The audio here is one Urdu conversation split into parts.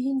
3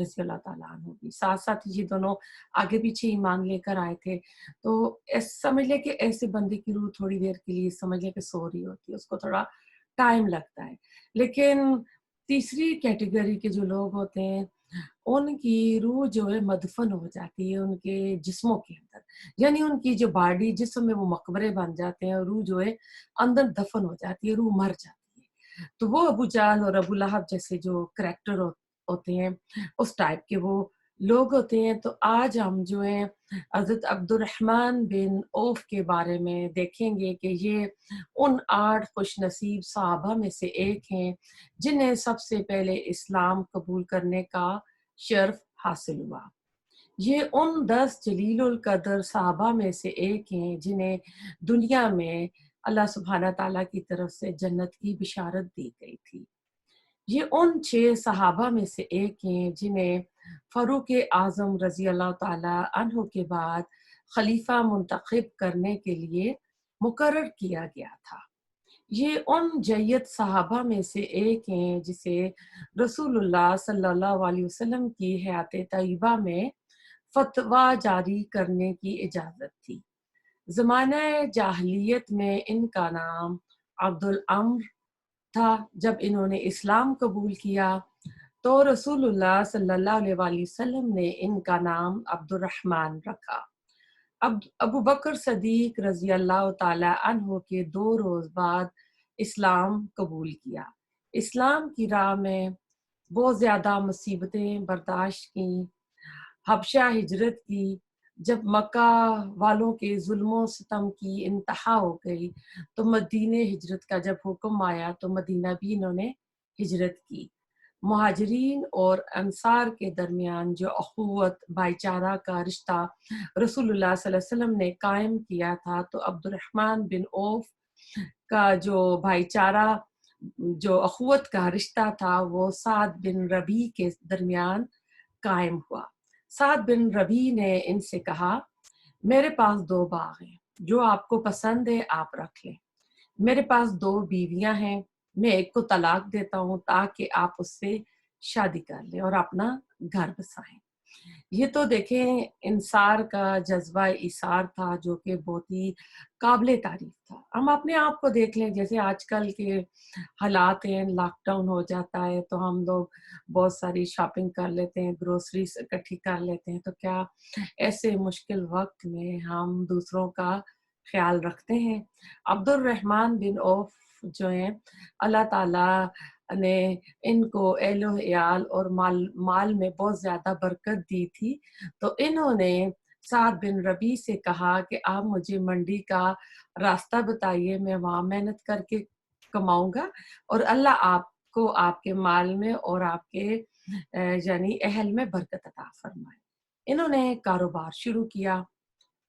رضی اللہ تعالیٰ عنہ بھی، ساتھ ساتھ یہ دونوں آگے پیچھے ایمان لے کر آئے تھے. تو سمجھ لے کہ ایسے بندے کی روح تھوڑی دیر کے لیے سمجھ لے کہ سو رہی ہوتی ہے، اس کو تھوڑا ٹائم لگتا ہے. لیکن تیسری کیٹیگری کے جو لوگ ہوتے ہیں ان کی روح جو ہے مدفن ہو جاتی ہے ان کے جسموں کے اندر، یعنی ان کی جو باڈی جسم میں وہ مقبرے بن جاتے ہیں اور روح جو ہے اندر دفن ہو جاتی ہے، روح مر جاتی ہے. تو وہ ابو جہل اور ابو لہب جیسے جو کریکٹر ہوتے ہیں اس ٹائپ کے وہ لوگ ہوتے ہیں. تو آج ہم جو ہیں حضرت عبد الرحمن بن عوف کے بارے میں دیکھیں گے کہ یہ ان 8 خوش نصیب صحابہ میں سے ایک ہیں جنہیں سب سے پہلے اسلام قبول کرنے کا شرف حاصل ہوا. یہ ان 10 جلیل القدر صحابہ میں سے ایک ہیں جنہیں دنیا میں اللہ سبحانہ تعالیٰ کی طرف سے جنت کی بشارت دی گئی تھی. یہ ان 6 صحابہ میں سے ایک ہیں جنہیں فاروق اعظم رضی اللہ تعالیٰ عنہ کے بعد خلیفہ منتخب کرنے کے لیے مقرر کیا گیا تھا. یہ ان جیت صحابہ میں سے ایک ہیں جسے رسول اللہ صلی اللہ علیہ وسلم کی حیات طیبہ میں فتویٰ جاری کرنے کی اجازت تھی. زمانہ جاہلیت میں ان کا نام عبد الامر تھا. جب انہوں نے اسلام قبول کیا تو رسول اللہ صلی اللہ علیہ وآلہ وسلم نے ان کا نام عبد الرحمن رکھا. ابو بکر صدیق رضی اللہ تعالی عنہ کے 2 روز بعد اسلام قبول کیا. اسلام کی راہ میں بہت زیادہ مصیبتیں برداشت کی، حبشہ ہجرت کی. جب مکہ والوں کے ظلم و ستم کی انتہا ہو گئی تو مدینہ ہجرت کا جب حکم آیا تو مدینہ بھی انہوں نے ہجرت کی. مہاجرین اور انصار کے درمیان جو اخوت بھائی چارہ کا رشتہ رسول اللہ صلی اللہ علیہ وسلم نے قائم کیا تھا تو عبد الرحمن بن عوف کا جو بھائی چارہ جو اخوت کا رشتہ تھا وہ سعد بن ربیع کے درمیان قائم ہوا. سعد بن ربیع نے ان سے کہا میرے پاس 2 باغ ہیں، جو آپ کو پسند ہے آپ رکھ لیں. میرے پاس 2 بیویاں ہیں، میں ایک کو طلاق دیتا ہوں تاکہ آپ اس سے شادی کر لیں اور اپنا گھر بسائیں. یہ تو دیکھیں انصار کا جذبہ ایثار تھا جو کہ بہت ہی قابل تعریف تھا. ہم اپنے آپ کو دیکھ لیں، جیسے آج کل کے حالات ہیں، لاک ڈاؤن ہو جاتا ہے تو ہم لوگ بہت ساری شاپنگ کر لیتے ہیں، گروسریز اکٹھی کر لیتے ہیں. تو کیا ایسے مشکل وقت میں ہم دوسروں کا خیال رکھتے ہیں؟ عبد الرحمن بن عوف جو ہیں اللہ تعالیٰ نے ان کو اہل و عیال اور مال میں بہت زیادہ برکت دی تھی. تو انہوں نے سعد بن ربیع سے کہا کہ آپ مجھے منڈی کا راستہ بتائیے، میں وہاں محنت کر کے کماؤں گا اور اللہ آپ کو آپ کے مال میں اور آپ کے یعنی اہل میں برکت عطا فرمائے. انہوں نے کاروبار شروع کیا.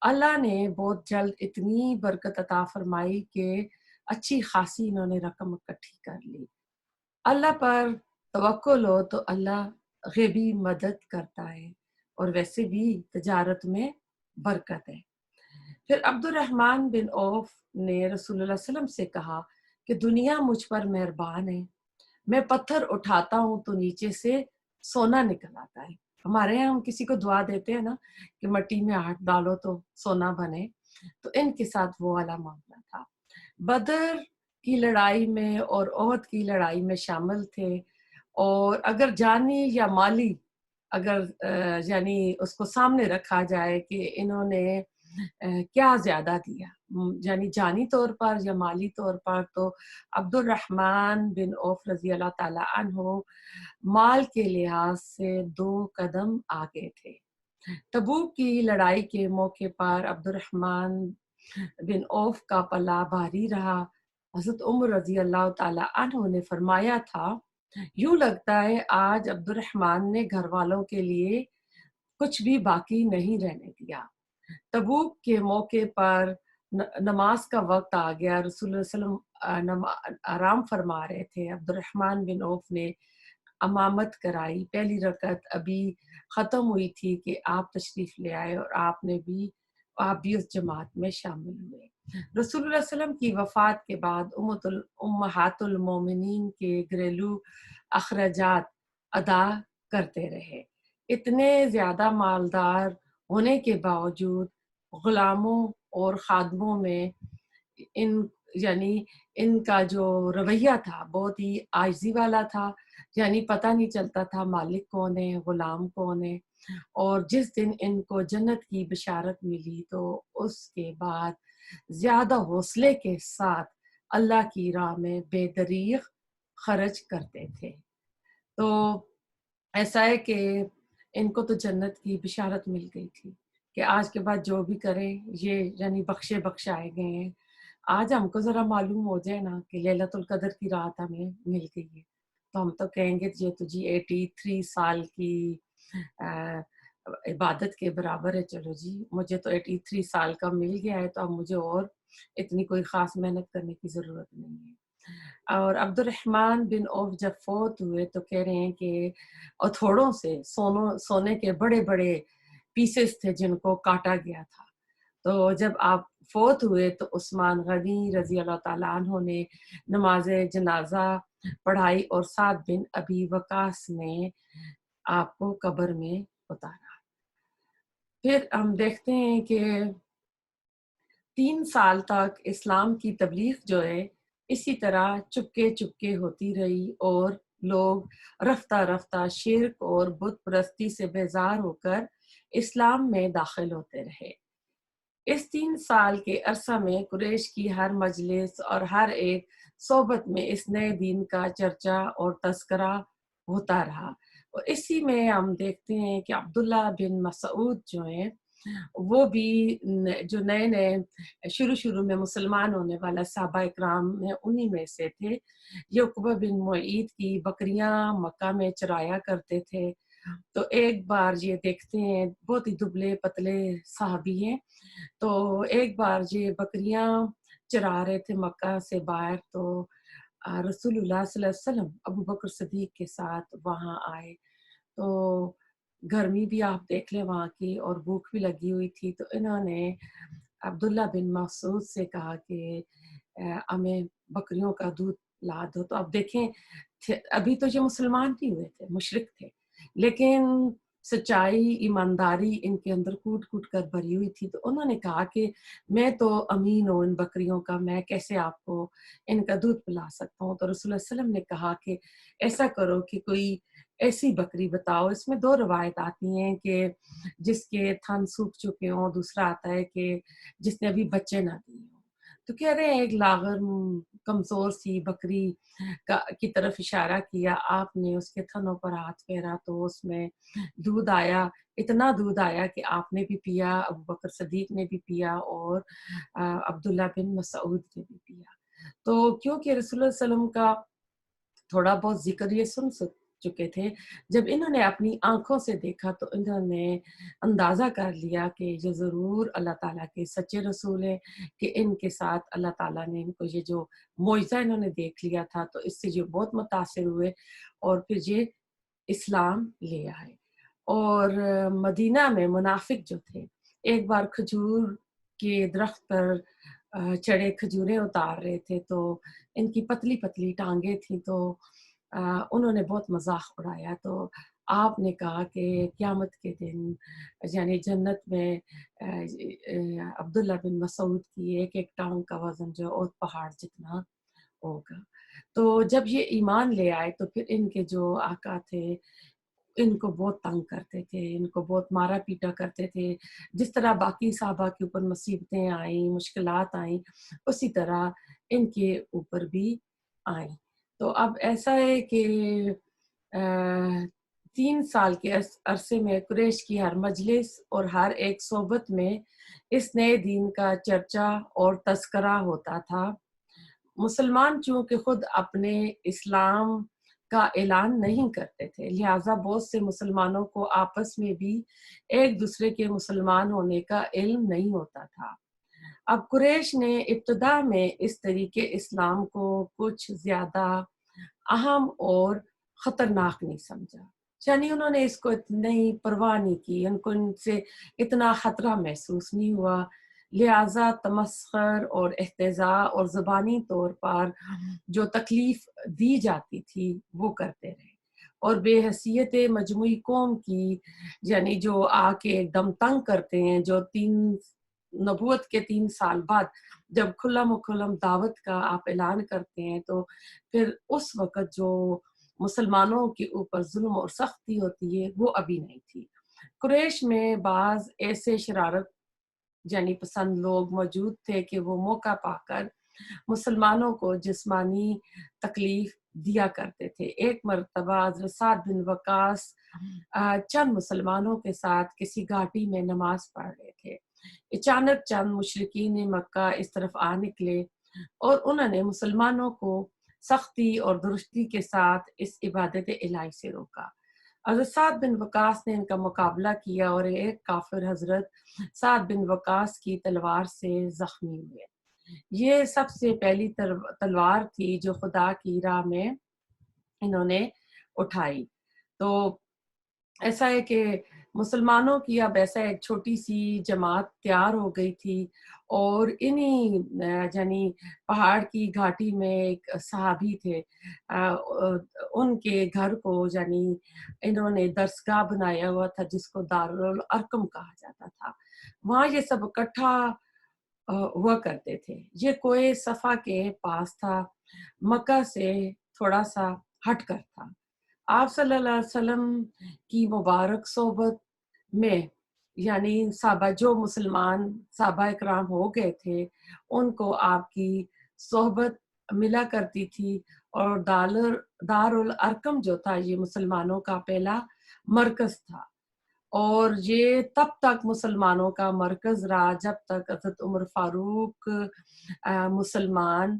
اللہ نے بہت جلد اتنی برکت عطا فرمائی کہ اچھی خاصی انہوں نے رقم اکٹھی کر لی. اللہ پر توکل ہو تو اللہ غیبی مدد کرتا ہے اور ویسے بھی تجارت میں برکت ہے. پھر عبد الرحمن بن عوف نے رسول اللہ صلی اللہ علیہ وسلم سے کہا کہ دنیا مجھ پر مہربان ہے، میں پتھر اٹھاتا ہوں تو نیچے سے سونا نکل آتا ہے. ہمارے یہاں ہم کسی کو دعا دیتے ہیں نا کہ مٹی میں ہاتھ ڈالو تو سونا بنے، تو ان کے ساتھ وہ والا معاملہ تھا. بدر کی لڑائی میں اور احد کی لڑائی میں شامل تھے اور اگر جانی یا مالی اگر یعنی اس کو سامنے رکھا جائے کہ انہوں نے کیا زیادہ دیا یعنی جانی طور پر یا مالی طور پر، تو عبد الرحمن بن عوف رضی اللہ تعالی عنہ مال کے لحاظ سے 2 قدم آگے تھے. تبوک کی لڑائی کے موقع پر عبد الرحمن بن عوف کا پلہ بھاری رہا. حضرت عمر رضی اللہ تعالی عنہ نے فرمایا تھا یوں لگتا ہے آج عبد الرحمن نے گھر والوں کے لیے کچھ بھی باقی نہیں رہنے دیا. تبوک کے موقع پر نماز کا وقت آ گیا. رسول اللہ صلی اللہ علیہ وسلم آرام فرما رہے تھے. عبد الرحمن بن عوف نے امامت کرائی. پہلی رکعت ابھی ختم ہوئی تھی کہ آپ تشریف لے آئے اور آپ بھی اس جماعت میں شامل ہوئے. رسول اللہ صلی اللہ علیہ وسلم کی وفات کے بعد امہات المومنین کے گھریلو اخراجات ادا کرتے رہے. اتنے زیادہ مالدار ہونے کے باوجود غلاموں اور خادموں میں ان یعنی ان کا جو رویہ تھا بہت ہی عاجزی والا تھا، یعنی پتہ نہیں چلتا تھا مالک کون ہے، غلام کون ہے۔ اور جس دن ان کو جنت کی بشارت ملی تو اس کے بعد زیادہ حوصلے کے ساتھ اللہ کی راہ میں بے دریغ خرچ کرتے تھے۔ تو ایسا ہے کہ ان کو تو جنت کی بشارت مل گئی تھی کہ آج کے بعد جو بھی کریں یہ یعنی بخشائے گئے ہیں۔ آج ہم کو ذرا معلوم ہو جائے نا کہ لیلۃ القدر کی رات ہمیں مل گئی ہے تو ہم تو کہیں گے یہ تو جی 83 سال کی عبادت کے برابر ہے۔ چلو جی مجھے تو 83 سال کا مل گیا ہے تو اب مجھے اور اتنی کوئی خاص محنت کرنے کی ضرورت نہیں ہے۔ اور عبد الرحمن بن عوف جب فوت ہوئے تو کہہ رہے ہیں کہ ہتھوڑوں سے سونے کے بڑے بڑے پیسز تھے جن کو کاٹا گیا تھا۔ تو جب آپ فوت ہوئے تو عثمان غنی رضی اللہ تعالیٰ عنہ نے نماز جنازہ پڑھائی اور سعد بن ابی وقاص نے آپ کو قبر میں اتارا۔ پھر ہم دیکھتے ہیں کہ 3 سال تک اسلام کی تبلیغ جو ہے اسی طرح چپکے ہوتی رہی اور لوگ رفتہ رفتہ شرک اور بت پرستی سے بیزار ہو کر اسلام میں داخل ہوتے رہے۔ اس 3 سال کے عرصہ میں قریش کی ہر مجلس اور ہر ایک صحبت میں اس نئے دین کا چرچا اور تذکرہ ہوتا رہا۔ اور اسی میں ہم دیکھتے ہیں کہ عبداللہ بن مسعود جو ہیں وہ بھی جو نئے شروع میں مسلمان ہونے والا صحابہ اکرام میں انہی میں سے تھے۔ یہ عقبہ بن معید کی بکریاں مکہ میں چرایا کرتے تھے۔ تو ایک بار یہ دیکھتے ہیں بہت ہی دبلے پتلے صحابی ہیں، تو ایک بار یہ بکریاں چرا رہے تھے مکہ سے باہر، تو رسول اللہ صلی اللہ علیہ وسلم ابو بکر صدیق کے ساتھ وہاں آئے۔ تو گرمی بھی آپ دیکھ لیں وہاں کی اور بھوک بھی لگی ہوئی تھی، تو انہوں نے عبداللہ بن مسعود سے کہا کہ ہمیں بکریوں کا دودھ لا دو۔ تو اب دیکھیں ابھی تو یہ مسلمان نہیں ہوئے تھے، مشرک تھے، لیکن سچائی ایمانداری ان کے اندر کوٹ کر بھری ہوئی تھی۔ تو انہوں نے کہا کہ میں تو امین ہوں ان بکریوں کا، میں کیسے آپ کو ان کا دودھ پلا سکتا ہوں۔ تو رسول اللہ صلی اللہ علیہ وسلم نے کہا کہ ایسا کرو کہ کوئی ایسی بکری بتاؤ۔ اس میں 2 روایت آتی ہیں کہ جس کے تھن سوکھ چکے ہوں، دوسرا آتا ہے کہ جس نے ابھی بچے نہ دیے ہوں۔ تو کہہ رہے ہیں ایک لاغر کمزور سی بکری کی طرف اشارہ کیا، آپ نے اس کے تھنوں پر ہاتھ پھیرا تو اس میں دودھ آیا، اتنا دودھ آیا کہ آپ نے بھی پیا، ابو بکر صدیق نے بھی پیا اور عبداللہ بن مسعود نے بھی پیا۔ تو کیونکہ رسول اللہ صلی اللہ علیہ وسلم کا تھوڑا بہت ذکر یہ سن چکے تھے، جب انہوں نے اپنی آنکھوں سے دیکھا تو انہوں نے اندازہ کر لیا کہ یہ ضرور اللہ تعالیٰ کے سچے رسول ہیں، کہ ان کے ساتھ اللہ تعالیٰ نے ان کو یہ جو معجزہ انہوں نے دیکھ لیا تھا تو اس سے یہ بہت متاثر ہوئے اور پھر یہ اسلام لے آئے۔ اور مدینہ میں منافق جو تھے ایک بار کھجور کے درخت پر چڑھے کھجوریں اتار رہے تھے، تو ان کی پتلی پتلی ٹانگیں تھیں، تو انہوں نے بہت مذاق اڑایا۔ تو آپ نے کہا کہ قیامت کے دن یعنی جنت میں عبداللہ بن مسعود کی ایک ایک ٹانگ کا وزن جو اور پہاڑ جتنا ہوگا۔ تو جب یہ ایمان لے آئے تو پھر ان کے جو آقا تھے ان کو بہت تنگ کرتے تھے، ان کو بہت مارا پیٹا کرتے تھے۔ جس طرح باقی صحابہ کے اوپر مصیبتیں آئیں، مشکلات آئیں، اسی طرح ان کے اوپر بھی آئیں۔ تو اب ایسا ہے کہ 3 سال کے عرصے میں قریش کی ہر مجلس اور ہر ایک صحبت میں اس نئے دین کا چرچا اور تذکرہ ہوتا تھا۔ مسلمان چونکہ خود اپنے اسلام کا اعلان نہیں کرتے تھے، لہٰذا بہت سے مسلمانوں کو آپس میں بھی ایک دوسرے کے مسلمان ہونے کا علم نہیں ہوتا تھا۔ اب قریش نے ابتدا میں اس طریقے اسلام کو کچھ زیادہ اہم اور خطرناک نہیں سمجھا، یعنی انہوں نے اس کو اتنی پرواہ نہیں کی، ان کو ان سے اتنا خطرہ محسوس نہیں ہوا، لہٰذا تمسخر اور احتضاء اور زبانی طور پر جو تکلیف دی جاتی تھی وہ کرتے رہے۔ اور بے حیثیت مجموعی قوم کی، یعنی جو آ کے ایک دم تنگ کرتے ہیں، جو نبوت کے 3 سال بعد جب کھلم و کھلم دعوت کا آپ اعلان کرتے ہیں، تو پھر اس وقت جو مسلمانوں کے اوپر ظلم اور سختی ہوتی ہے وہ ابھی نہیں تھی۔ قریش میں بعض ایسے شرارت یعنی پسند لوگ موجود تھے کہ وہ موقع پا کر مسلمانوں کو جسمانی تکلیف دیا کرتے تھے۔ ایک مرتبہ حضرت سعد بن وقاص چند مسلمانوں کے ساتھ کسی گھاٹی میں نماز پڑھ رہے تھے۔ اچانک چند مشرکین مکہ اس طرف آ نکلے اور انہوں نے مسلمانوں کو سختی اور درستی کے ساتھ اس عبادت الہی سے روکا۔ حضرت سعد بن وقاص نے ان کا مقابلہ کیا اور ایک کافر حضرت سعد بن وقاص کی تلوار سے زخمی ہوئے۔ یہ سب سے پہلی تلوار تھی جو خدا کی راہ میں انہوں نے اٹھائی۔ تو ایسا ہے کہ مسلمانوں کی اب ایسا ایک چھوٹی سی جماعت تیار ہو گئی تھی، اور انہی یعنی پہاڑ کی گھاٹی میں ایک صحابی تھے، ان کے گھر کو یعنی انہوں نے درسگاہ بنایا ہوا تھا جس کو دارالارقم کہا جاتا تھا۔ وہاں یہ سب اکٹھا ہوا کرتے تھے۔ یہ کوہ صفا کے پاس تھا، مکہ سے تھوڑا سا ہٹ کر تھا۔ آپ صلی اللہ علیہ وسلم کی مبارک صحبت میں یعنی صحابہ جو مسلمان صحابہ اکرام ہو گئے تھے ان کو آپ کی صحبت ملا کرتی تھی، اور دارالارقم جو تھا یہ مسلمانوں کا پہلا مرکز تھا، اور یہ تب تک مسلمانوں کا مرکز رہا جب تک حضرت عمر فاروق مسلمان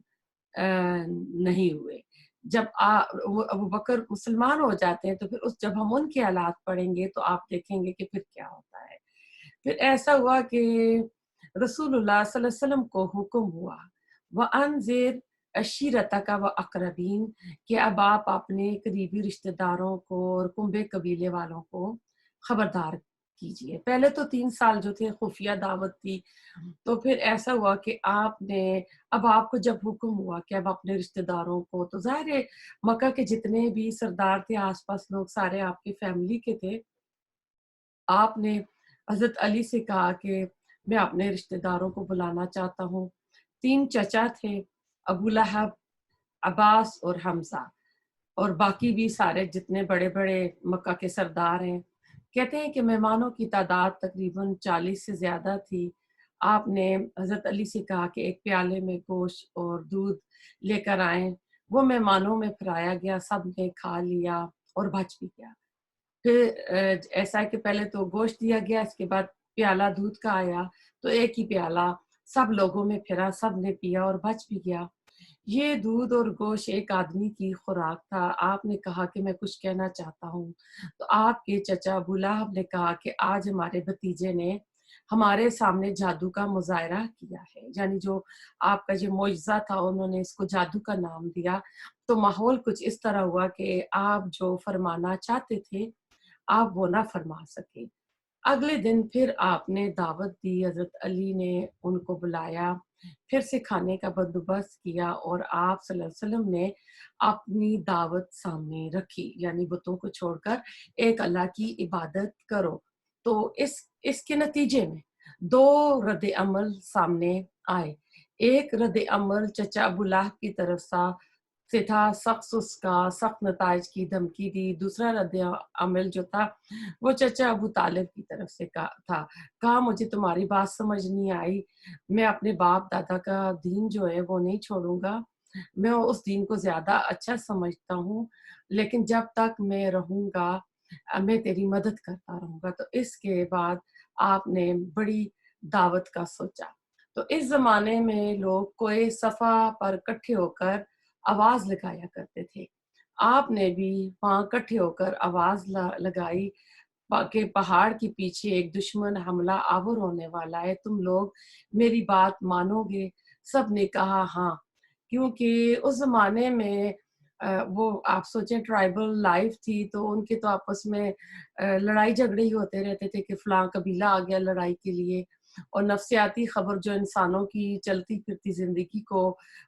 نہیں ہوئے۔ جب ابو بکر مسلمان ہو جاتے ہیں تو پھر جب ہم ان کے حالات پڑھیں گے تو آپ دیکھیں گے کہ پھر کیا ہوتا ہے۔ پھر ایسا ہوا کہ رسول اللہ صلی اللہ علیہ وسلم کو حکم ہوا وَأَنذِرْ عَشِيرَتَكَ وَأَقْرَبِينَ کہ اب آپ اپنے قریبی رشتہ داروں کو اور کنبے قبیلے والوں کو خبردار کیجئے۔ پہلے تو 3 سال جو تھے خفیہ دعوت تھی، تو پھر ایسا ہوا کہ آپ نے اب آپ کو جب حکم ہوا کہ اب اپنے رشتہ داروں کو، تو ظاہر ہے مکہ کے جتنے بھی سردار تھے آس پاس لوگ سارے آپ کی فیملی کے تھے۔ آپ نے حضرت علی سے کہا کہ میں اپنے رشتہ داروں کو بلانا چاہتا ہوں۔ 3 چچا تھے، ابو لہب، عباس اور حمزہ، اور باقی بھی سارے جتنے بڑے بڑے مکہ کے سردار ہیں۔ کہتے ہیں کہ مہمانوں کی تعداد تقریباً 40 سے زیادہ تھی۔ آپ نے حضرت علی سے کہا کہ ایک پیالے میں گوشت اور دودھ لے کر آئیں۔ وہ مہمانوں میں پھرایا گیا، سب نے کھا لیا اور بچ بھی گیا۔ پھر ایسا ہے کہ پہلے تو گوشت دیا گیا، اس کے بعد پیالہ دودھ کا آیا، تو ایک ہی پیالہ سب لوگوں میں پھرا، سب نے پیا اور بچ بھی گیا۔ یہ دودھ اور گوشت ایک آدمی کی خوراک تھا۔ آپ نے کہا کہ میں کچھ کہنا چاہتا ہوں، تو آپ کے چچا ابو لہب نے کہا کہ آج ہمارے بھتیجے نے ہمارے سامنے جادو کا مظاہرہ کیا ہے، یعنی جو آپ کا جو معجزہ تھا انہوں نے اس کو جادو کا نام دیا۔ تو ماحول کچھ اس طرح ہوا کہ آپ جو فرمانا چاہتے تھے آپ وہ نہ فرما سکے۔ اگلے دن پھر آپ نے دعوت دی، حضرت علی نے ان کو بلایا، پھر سے کھانے کا بندوبست کیا، اور آپ صلی اللہ علیہ وسلم نے اپنی دعوت سامنے رکھی، یعنی بتوں کو چھوڑ کر ایک اللہ کی عبادت کرو۔ تو اس کے نتیجے میں 2 رد عمل سامنے آئے۔ ایک رد عمل چچا ابو لہب کی طرف سے تھا، سخت اس کا سخت نتائج کی دھمکی دی۔ دوسرا رد عمل جو تھا وہ چچا ابو طالب کی طرف سے تھا، کہا مجھے تمہاری بات سمجھ نہیں آئی، میں اپنے باپ دادا کا دین جو ہے وہ نہیں چھوڑوں گا، میں اس دین کو زیادہ اچھا سمجھتا ہوں، لیکن جب تک میں رہوں گا میں تیری مدد کرتا رہوں گا۔ تو اس کے بعد آپ نے بڑی دعوت کا سوچا۔ تو اس زمانے میں لوگ کوہ صفا پر اکٹھے ہو کر آواز لگایا کرتے تھے۔ آپ نے بھی وہاں اکٹھے ہو کر آواز لگائی کہ پہاڑ کے پیچھے ایک دشمن حملہ آور ہونے والا ہے، تم لوگ میری بات مانو گے؟ سب نے کہا ہاں، کیونکہ اس زمانے میں وہ آپ سوچیں ٹرائبل لائف تھی، تو ان کے تو آپس میں لڑائی جھگڑے ہی ہوتے رہتے تھے کہ فلاں قبیلہ آ گیا لڑائی کے لیے، اور نفسیاتی خبر جو انسانوں کی چلتی پھرتی زندگی کو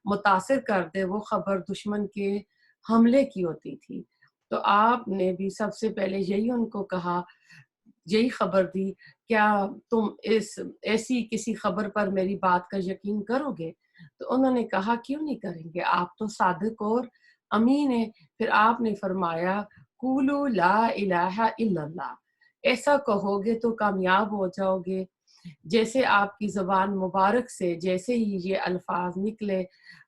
متاثر کر دے وہ خبر دشمن کے حملے کی ہوتی تھی۔ تو آپ نے بھی سب سے پہلے یہی ان کو کہا، یہی خبر دی، کیا تم ایسی کسی خبر پر میری بات کا یقین کرو گے؟ تو انہوں نے کہا کیوں نہیں کریں گے، آپ تو صادق اور امین ہیں۔ پھر آپ نے فرمایا قولوا لا الہ الا اللہ، ایسا کہو گے تو کامیاب ہو جاؤ گے۔ جیسے آپ کی زبان مبارک سے جیسے ہی یہ الفاظ نکلے،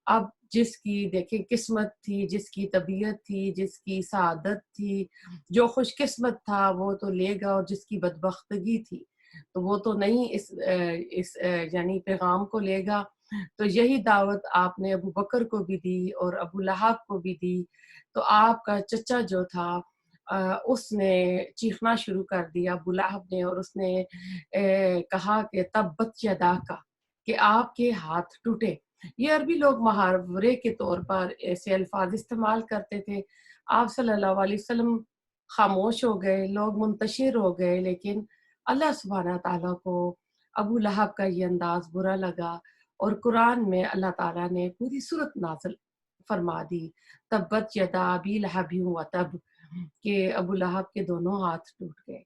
اب جس کی دیکھیں قسمت تھی، جس کی طبیعت تھی، جس کی سعادت تھی، جو خوش قسمت تھا وہ تو لے گا، اور جس کی بدبختگی تھی تو وہ تو نہیں اس یعنی پیغام کو لے گا۔ تو یہی دعوت آپ نے ابو بکر کو بھی دی اور ابو لہب کو بھی دی۔ تو آپ کا چچا جو تھا اس نے چیخنا شروع کر دیا، ابو لہب نے، اور اس نے کہا کہ تبت یدا کا، کہ آپ کے ہاتھ ٹوٹے۔ یہ عربی لوگ محاورے کے طور پر ایسے الفاظ استعمال کرتے تھے۔ آپ صلی اللہ علیہ وسلم خاموش ہو گئے، لوگ منتشر ہو گئے، لیکن اللہ سبحانہ تعالیٰ کو ابو لہب کا یہ انداز برا لگا، اور قرآن میں اللہ تعالیٰ نے پوری سورت نازل فرما دی، تبت یدا ابی لہب و تب، کہ ابو لہب کے دونوں ہاتھ ٹوٹ گئے۔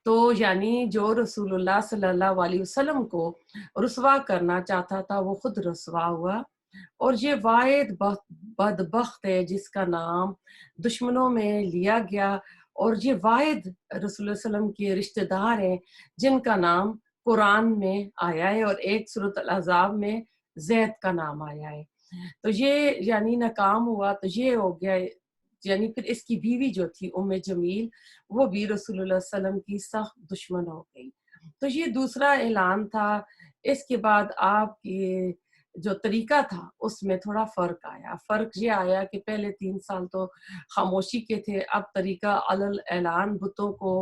تو یعنی جو رسول اللہ صلی اللہ علیہ وسلم کو رسوا کرنا چاہتا تھا وہ خود رسوا ہوا، اور یہ واحد بدبخت ہے جس کا نام دشمنوں میں لیا گیا، اور یہ واحد رسول اللہ علیہ وسلم کے رشتہ دار ہیں جن کا نام قرآن میں آیا ہے، اور ایک سورۃ الاحزاب میں زید کا نام آیا ہے۔ تو یہ یعنی ناکام ہوا، تو یہ ہو گیا۔ یعنی پھر اس کی بیوی جو تھی ام جمیل، وہ بھی رسول اللہ صلی اللہ علیہ وسلم کی سخت دشمن ہو گئی۔ تو یہ دوسرا اعلان تھا۔ اس کے بعد آپ کی جو طریقہ تھا اس میں تھوڑا فرق آیا۔ فرق یہ آیا کہ پہلے 3 سال تو خاموشی کے تھے، اب طریقہ علل اعلان بتوں کو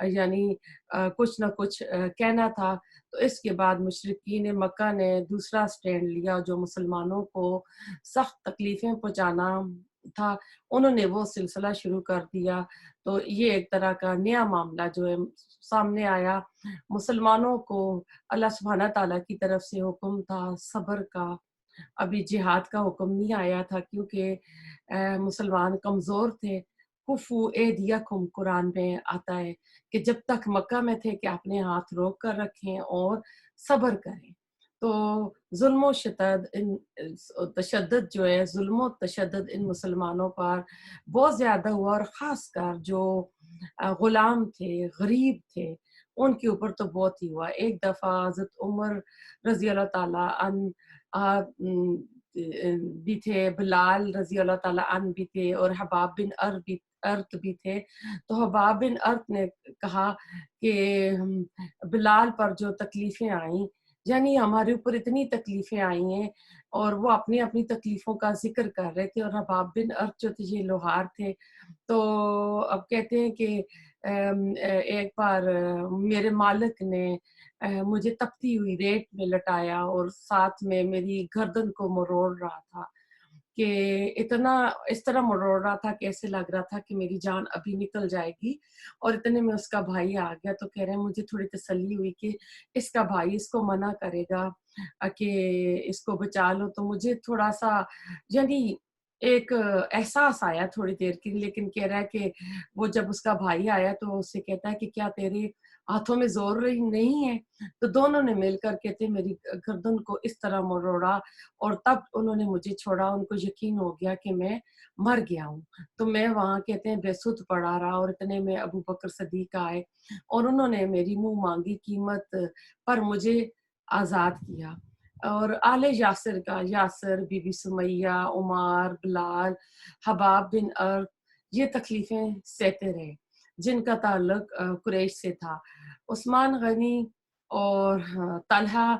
یعنی کچھ نہ کچھ کہنا تھا۔ تو اس کے بعد مشرکین مکہ نے دوسرا سٹینڈ لیا، جو مسلمانوں کو سخت تکلیفیں پہنچانا تھا، انہوں نے وہ سلسلہ شروع کر دیا۔ تو یہ ایک طرح کا نیا معاملہ جو ہے سامنے آیا۔ مسلمانوں کو اللہ سبحانہ تعالیٰ کی طرف سے حکم تھا صبر کا، ابھی جہاد کا حکم نہیں آیا تھا، کیونکہ مسلمان کمزور تھے۔ کفو ایدیکم قرآن میں آتا ہے کہ جب تک مکہ میں تھے کہ اپنے ہاتھ روک کر رکھیں اور صبر کریں۔ تو ظلم و تشدد جو ہے، ظلم و تشدد ان مسلمانوں پر بہت زیادہ ہوا، اور خاص کر جو غلام تھے، غریب تھے، ان کے اوپر تو بہت ہی ہوا۔ ایک دفعہ حضرت عمر رضی اللہ تعالیٰ عنہ بھی تھے، بلال رضی اللہ تعالیٰ عنہ بھی تھے، اور حباب بن ارت بھی تھے۔ تو حباب بن ارت نے کہا کہ بلال پر جو تکلیفیں آئیں، یعنی ہمارے اوپر اتنی تکلیفیں آئی ہیں، اور وہ اپنی اپنی تکلیفوں کا ذکر کر رہے تھے، اور حباب بن ارت جو تھے یہ لوہار تھے۔ تو اب کہتے ہیں کہ ایک بار میرے مالک نے مجھے تپتی ہوئی ریت میں لٹایا، اور ساتھ میں میری گردن کو مروڑ رہا تھا، کہ اتنا اس طرح مروڑ رہا تھا کہ ایسے لگ رہا تھا کہ میری جان ابھی نکل جائے گی۔ اور اتنے میں اس کا بھائی آ گیا، تو کہہ رہے ہیں مجھے تھوڑی تسلی ہوئی کہ اس کا بھائی اس کو منع کرے گا کہ اس کو بچا لو۔ تو مجھے تھوڑا سا یعنی ایک احساس آیا تھوڑی دیر کی، لیکن کہہ رہا ہے کہ وہ جب اس کا بھائی آیا تو اس سے کہتا ہے کہ کیا تیرے ہاتھوں میں زور نہیں ہے؟ تو دونوں نے مل کر کہتے میری گردن کو اس طرح مروڑا، اور تب انہوں نے مجھے چھوڑا۔ ان کو یقین ہو گیا کہ میں مر گیا ہوں۔ تو میں وہاں کہتے ہیں بے سدھ پڑا رہا، اور اتنے میں ابو بکر صدیق آئے، اور انہوں نے میری منہ مانگی قیمت پر مجھے آزاد کیا۔ اور آل یاسر کا، یاسر، بی بی سمیہ، عمار، بلال، حباب بن ارت، یہ تکلیفیں سہتے رہے جن کا تعلق قریش سے تھا۔ عثمان غنی اور طلحہ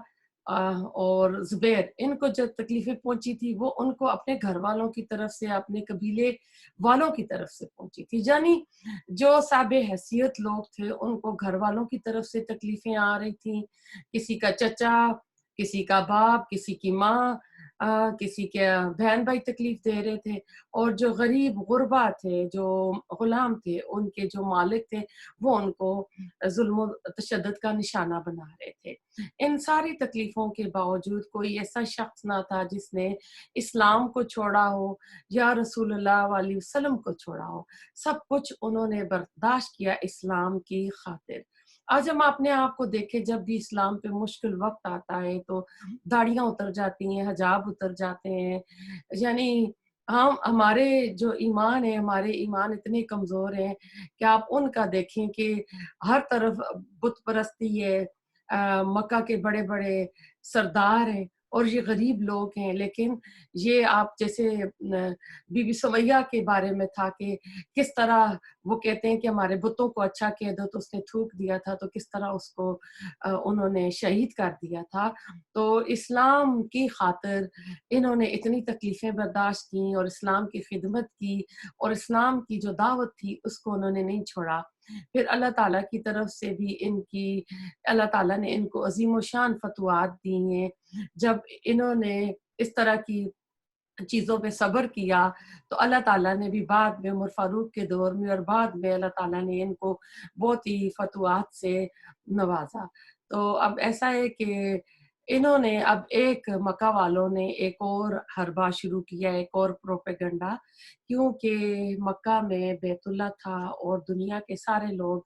اور زبیر، ان کو جو تکلیفیں پہنچی تھی وہ ان کو اپنے گھر والوں کی طرف سے، اپنے قبیلے والوں کی طرف سے پہنچی تھی۔ یعنی جو صاحب حیثیت لوگ تھے ان کو گھر والوں کی طرف سے تکلیفیں آ رہی تھیں، کسی کا چچا، کسی کا باپ، کسی کی ماں، کسی کے بہن بھائی تکلیف دے رہے تھے، اور جو غریب غربا تھے، جو غلام تھے، ان کے جو مالک تھے وہ ان کو ظلم و تشدد کا نشانہ بنا رہے تھے۔ ان ساری تکلیفوں کے باوجود کوئی ایسا شخص نہ تھا جس نے اسلام کو چھوڑا ہو یا رسول اللہ علیہ وسلم کو چھوڑا ہو۔ سب کچھ انہوں نے برداشت کیا اسلام کی خاطر۔ آج ہم اپنے آپ کو دیکھیں، جب بھی اسلام پہ مشکل وقت آتا ہے تو داڑیاں اتر جاتی ہیں، حجاب اتر جاتے ہیں، یعنی ہمارے جو ایمان ہے، ہمارے ایمان اتنے کمزور ہیں کہ آپ ان کا دیکھیں کہ ہر طرف بت پرستی ہے، مکہ کے بڑے بڑے سردار ہیں اور یہ غریب لوگ ہیں، لیکن یہ آپ جیسے بی بی سمیہ کے بارے میں تھا کہ کس طرح وہ کہتے ہیں کہ ہمارے بتوں کو اچھا کہہ دو تو اس نے تھوک دیا تھا، تو کس طرح اس کو انہوں نے شہید کر دیا تھا۔ تو اسلام کی خاطر انہوں نے اتنی تکلیفیں برداشت کی اور اسلام کی خدمت کی، اور اسلام کی جو دعوت تھی اس کو انہوں نے نہیں چھوڑا۔ پھر اللہ تعالیٰ کی طرف سے بھی اللہ تعالیٰ نے ان کو عظیم و شان فتوحات دی ہیں۔ جب انہوں نے اس طرح کی چیزوں پہ صبر کیا تو اللہ تعالیٰ نے بھی بعد میں عمر فاروق کے دور میں اور بعد میں اللہ تعالیٰ نے ان کو بہت ہی فتوحات سے نوازا۔ تو اب ایسا ہے کہ انہوں نے اب ایک مکہ والوں نے ایک اور حربہ شروع کیا، ایک اور پروپیگنڈا، کیونکہ مکہ میں بیت اللہ تھا اور دنیا کے سارے لوگ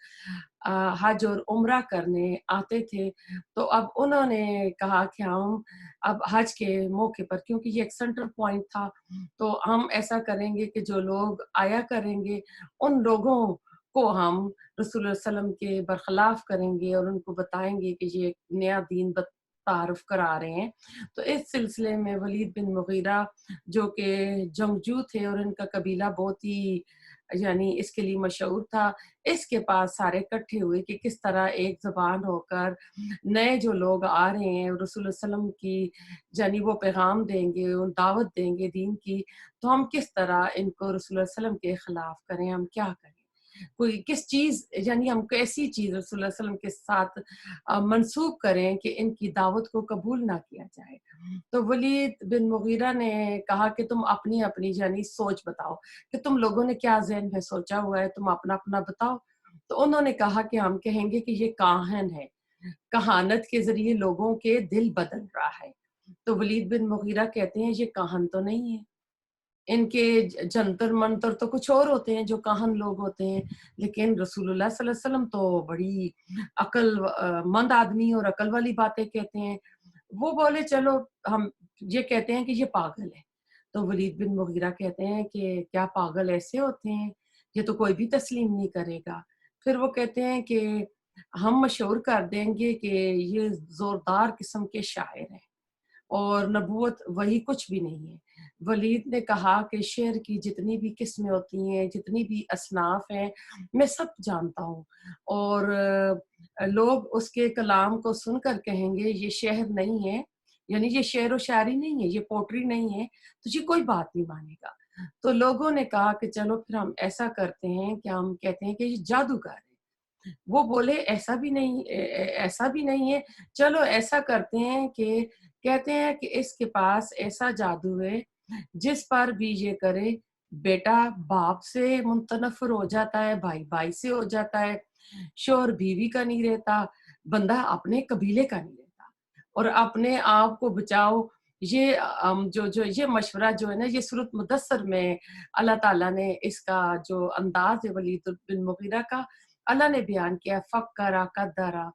حج اور عمرہ کرنے آتے تھے۔ تو اب انہوں نے کہا کہ ہم اب حج کے موقع پر، کیونکہ یہ ایک سینٹرل پوائنٹ تھا، تو ہم ایسا کریں گے کہ جو لوگ آیا کریں گے ان لوگوں کو ہم رسول اللہ علیہ وسلم کے برخلاف کریں گے اور ان کو بتائیں گے کہ یہ ایک نیا دین تعارف کرا رہے ہیں۔ تو اس سلسلے میں ولید بن مغیرہ جو کہ جنگجو تھے اور ان کا قبیلہ بہت ہی یعنی اس کے لیے مشہور تھا، اس کے پاس سارے اکٹھے ہوئے کہ کس طرح ایک زبان ہو کر نئے جو لوگ آ رہے ہیں رسول اللہ علیہ وسلم کی یعنی وہ پیغام دیں گے، ان دعوت دیں گے دین کی، تو ہم کس طرح ان کو رسول اللہ علیہ وسلم کے خلاف کریں، ہم کیا کریں، کوئی کس چیز یعنی ہم کو ایسی چیز رسول اللہ علیہ وسلم کے ساتھ منسوب کریں کہ ان کی دعوت کو قبول نہ کیا جائے۔ تو ولید بن مغیرہ نے کہا کہ تم اپنی اپنی یعنی سوچ بتاؤ کہ تم لوگوں نے کیا ذہن میں سوچا ہوا ہے، تم اپنا اپنا بتاؤ۔ تو انہوں نے کہا کہ ہم کہیں گے کہ یہ کاہن ہے، کہانت کے ذریعے لوگوں کے دل بدل رہا ہے۔ تو ولید بن مغیرہ کہتے ہیں یہ کاہن تو نہیں ہے، ان کے جنتر منتر تو کچھ اور ہوتے ہیں جو کاہن لوگ ہوتے ہیں، لیکن رسول اللہ صلی اللہ علیہ وسلم تو بڑی عقل مند آدمی اور عقل والی باتیں کہتے ہیں۔ وہ بولے چلو ہم یہ کہتے ہیں کہ یہ پاگل ہے۔ تو ولید بن مغیرہ کہتے ہیں کہ کیا پاگل ایسے ہوتے ہیں، یہ تو کوئی بھی تسلیم نہیں کرے گا۔ پھر وہ کہتے ہیں کہ ہم مشہور کر دیں گے کہ یہ زوردار قسم کے شاعر ہیں اور نبوت وہی کچھ بھی نہیں ہے۔ ولید نے کہا کہ شعر کی جتنی بھی قسمیں ہوتی ہیں، جتنی بھی اصناف ہیں، میں سب جانتا ہوں، اور لوگ اس کے کلام کو سن کر کہیں گے یہ شعر نہیں ہے، یعنی یہ شعر و شاعری نہیں ہے، یہ پوٹری نہیں ہے، تو یہ کوئی بات نہیں مانے گا۔ تو لوگوں نے کہا کہ چلو پھر ہم ایسا کرتے ہیں کہ ہم کہتے ہیں کہ یہ جادوگر ہے۔ وہ بولے ایسا بھی نہیں ہے، چلو ایسا کرتے ہیں کہ کہتے ہیں کہ اس کے پاس ایسا جادو ہے جس پر بھی یہ کرے بیٹا باپ سے منتنفر ہو جاتا ہے، بھائی بھائی سے ہو جاتا ہے، شوہر بیوی کا نہیں رہتا، بندہ اپنے قبیلے کا نہیں رہتا، اور اپنے آپ کو بچاؤ۔ یہ جو یہ مشورہ جو ہے نا، یہ سورۃ مدثر میں اللہ تعالیٰ نے اس کا جو انداز ہے ولید بن مغیرہ کا، اللہ نے بیان کیا فکرا قدرا،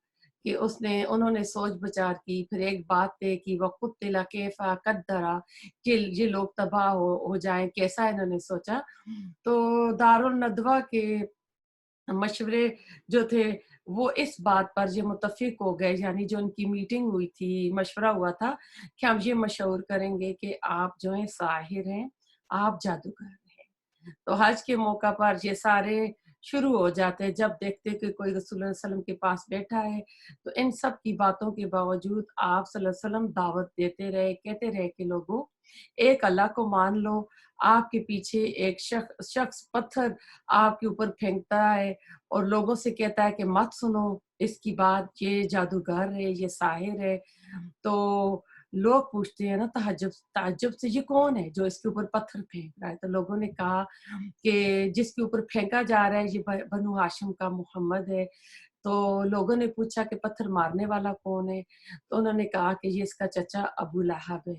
کہ انہوں نے سوچ بچار کی، پھر ایک بات طے کی وقتل کیف قدرا، کہ یہ لوگ تباہ ہو جائیں، کیسا انہوں نے سوچا۔ تو دارالندوہ کے مشورے جو تھے وہ اس بات پر یہ متفق ہو گئے، یعنی جو ان کی میٹنگ ہوئی تھی، مشورہ ہوا تھا کہ ہم یہ مشہور کریں گے کہ آپ جو ہیں ساحر ہیں، آپ جادوگر ہیں۔ تو حج کے موقع پر یہ سارے شروع ہو جاتے، جب دیکھتے کہ کوئی رسول اللہ صلی اللہ علیہ وسلم کے پاس بیٹھا ہے تو ان سب کی باتوں کے باوجود آپ صلی اللہ علیہ وسلم دعوت دیتے رہے، کہتے رہے کہ لوگوں ایک اللہ کو مان لو۔ آپ کے پیچھے ایک شخص پتھر آپ کے اوپر پھینکتا ہے اور لوگوں سے کہتا ہے کہ مت سنو اس کی بات، یہ جادوگر ہے، یہ ساحر ہے۔ تو لوگ پوچھتے ہیں نا تعجب تعجب سے، یہ کون ہے جو اس کے اوپر پتھر پھینک رہا ہے؟ تو لوگوں نے کہا کہ جس کے اوپر پھینکا جا رہا ہے یہ بنو ہاشم کا محمد ہے۔ تو لوگوں نے پوچھا کہ پتھر مارنے والا کون ہے؟ تو انہوں نے کہا کہ یہ اس کا چچا ابو لہب ہے،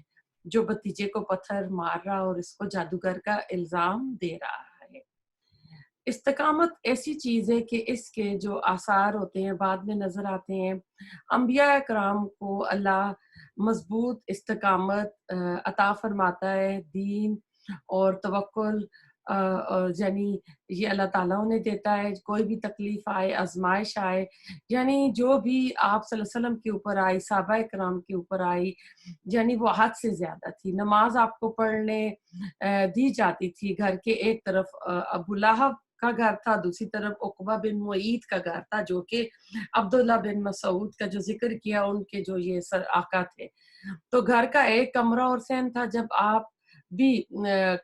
جو بھتیجے کو پتھر مار رہا اور اس کو جادوگر کا الزام دے رہا ہے۔ استقامت ایسی چیز ہے کہ اس کے جو آثار ہوتے ہیں بعد میں نظر آتے ہیں۔ انبیاء کرام کو اللہ مضبوط استقامت عطا فرماتا ہے، دین اور توکل یعنی یہ اللہ تعالیٰ انہیں دیتا ہے۔ کوئی بھی تکلیف آئے، آزمائش آئے، یعنی جو بھی آپ صلی اللہ علیہ وسلم کے اوپر آئی، صحابہ کرام کے اوپر آئی، یعنی وہ حد سے زیادہ تھی۔ نماز آپ کو پڑھنے دی جاتی تھی، گھر کے ایک طرف ابو لہب کا گھر تھا، دوسری طرف عقبہ بن معیط کا گھر تھا، جو کہ عبداللہ بن مسعود کا جو ذکر کیا ان کے جو یہ سر آقا تھے۔ تو گھر کا ایک کمرہ اور صحن تھا۔ جب آپ بھی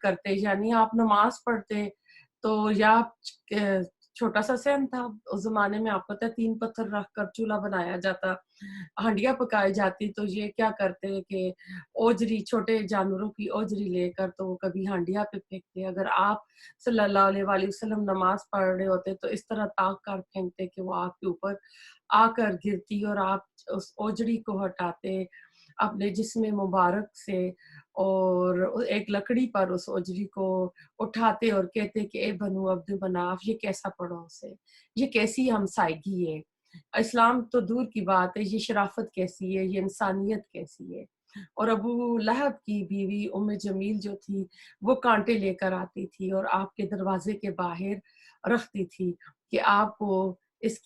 کرتے، یعنی آپ نماز پڑھتے تو یا چھوٹا سا صحن تھا اس زمانے میں، آپ کو پتہ ہے 3 پتھر رکھ کر چولہا بنایا جاتا، ہانڈیاں پکائی جاتی، تو یہ کیا کرتے کہ اوجری، چھوٹے جانوروں کی اوجری لے کر تو وہ کبھی ہانڈیاں پہ پھینکتے۔ اگر آپ صلی اللہ علیہ وآلہ وسلم نماز پڑھ رہے ہوتے تو اس طرح طاق کر پھینکتے کہ وہ آپ کے اوپر آ کر گرتی اور آپ اس اوجڑی کو ہٹاتے اپنے جسم مبارک سے، اور ایک لکڑی پر اس اوجری کو اٹھاتے اور کہتے کہ اے بنو عبد مناف، یہ کیسا پڑوس ہے، یہ کیسی ہمسائیگی ہے، اسلام تو دور کی بات ہے، یہ شرافت کیسی ہے، یہ انسانیت کیسی ہے۔ اور ابو لہب کی بیوی ام جمیل جو تھی وہ کانٹے لے کر آتی تھی اور آپ کے دروازے کے باہر رکھتی تھی کہ آپ کو اس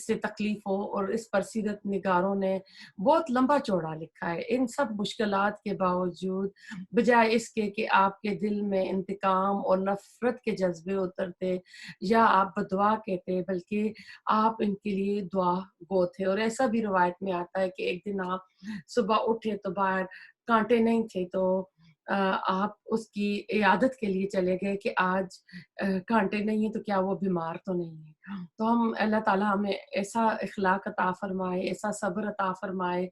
سے تکلیف ہو، اور اس پر سیرت نگاروں نے بہت لمبا چوڑا لکھا ہے۔ ان سب مشکلات کے باوجود بجائے اس کے کہ آپ کے دل میں انتقام اور نفرت کے جذبے اترتے یا آپ بدعا کہتے، بلکہ آپ ان کے لیے دعا گو تھے۔ اور ایسا بھی روایت میں آتا ہے کہ ایک دن آپ صبح اٹھے تو باہر کانٹے نہیں تھے، تو آپ اس کی عیادت کے لیے چلے گئے کہ آج کانٹے نہیں ہیں تو کیا وہ بیمار تو نہیں ہے۔ تو ہم اللہ تعالیٰ ہمیں ایسا اخلاق عطا فرمائے، ایسا صبر عطا فرمائے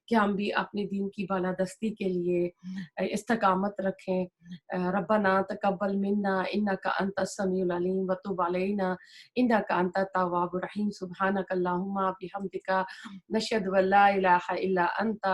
کہ ہم بھی اپنے دین کی بالادستی کے لیے استقامت رکھیں۔ ربنا تقبل منا انک انت السمیع العلیم وتب علینا انک انت التواب الرحیم، سبحانک اللہم بحمدک نشہد ان لا الہ الا انت